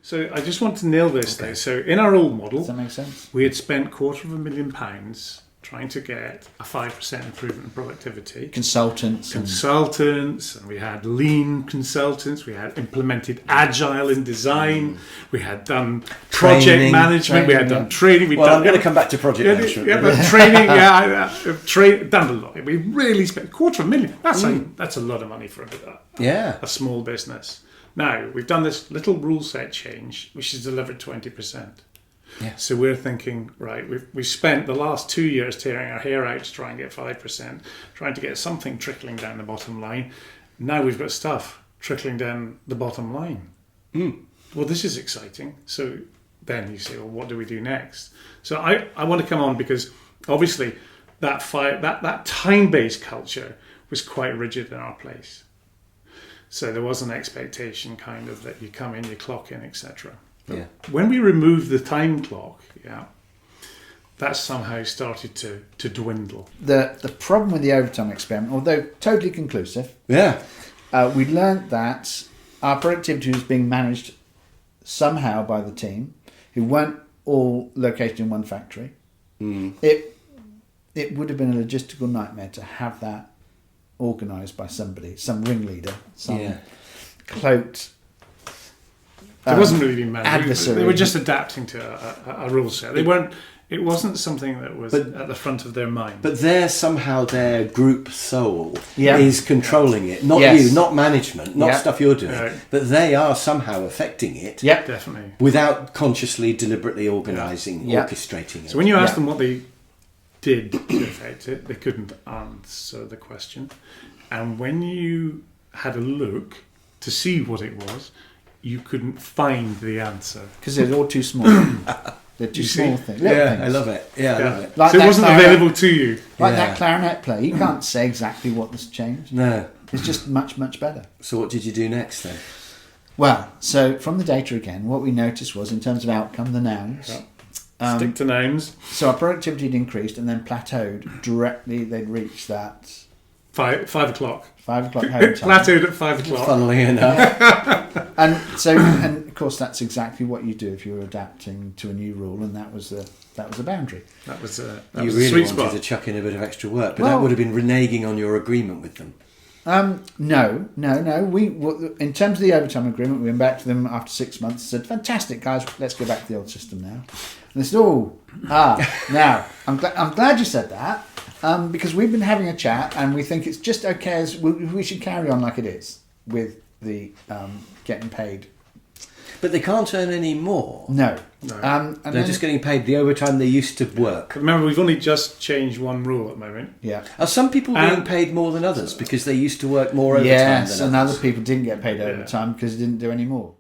So I just want to nail this though. So in our old model, Does that make sense? we had spent £250,000 trying to get a 5% improvement in productivity. Consultants. And we had lean consultants, we had implemented agile in design, we had done project Training. we had done training. Well, I'm going to come back to project management. Yeah, but training, done a lot. We really spent $250,000. That's a lot of money for a small business. Now, we've done this little rule set change, which has delivered 20%. Yeah. So we're thinking, right, we've spent the last 2 years tearing our hair out to try and get 5%, trying to get something trickling down the bottom line. Now we've got stuff trickling down the bottom line. Well, this is exciting. So then you say, well, what do we do next? So I want to come on because obviously that time-based culture was quite rigid in our place. So there was an expectation kind of that you come in, you clock in, etc. Yeah. When we removed the time clock, that somehow started to dwindle. The problem with the overtime experiment, although totally conclusive, we learned that our productivity was being managed somehow by the team, who weren't all located in one factory. It would have been a logistical nightmare to have that organised by somebody, some ringleader, some cloaked. It wasn't really being managed. Adversary. They were just adapting to a rule set. They weren't. It wasn't something that was at the front of their mind. But somehow their group soul is controlling it. Not you, not management, not stuff you're doing. But they are somehow affecting it. Yeah, definitely. Without consciously, deliberately organising, orchestrating it. So when you ask them what they did to affect it, they couldn't answer the question. And when you had a look to see what it was, you couldn't find the answer. because they're all too small. They're too small things. I love it. I love it. Like so it wasn't available to you. Like that clarinet player, you can't say exactly what has changed. No. It's just much, much better. So what did you do next then? Well, so from the data again, what we noticed was in terms of outcome, the nouns. Stick to nouns. So our productivity had increased and then plateaued directly. They'd reached that 5 o'clock. 5 o'clock home time. Plateaued at 5 o'clock. Funnily enough. And so, and of course, that's exactly what you do if you're adapting to a new rule, and that was the boundary. That was You the really sweet wanted spot. to chuck in a bit of extra work, but that would have been reneging on your agreement with them. No. We, in terms of the overtime agreement, we went back to them after 6 months and said, fantastic, guys, let's go back to the old system now. And they said, now, I'm glad you said that, because we've been having a chat and we think it's just okay, as we should carry on like it is with the getting paid. But they can't earn any more. No. And they're just getting paid the overtime they used to work. Remember, we've only just changed one rule at the moment. Yeah. Are some people being paid more than others because they used to work more overtime yes, than and others? other people didn't get paid overtime because they didn't do any more.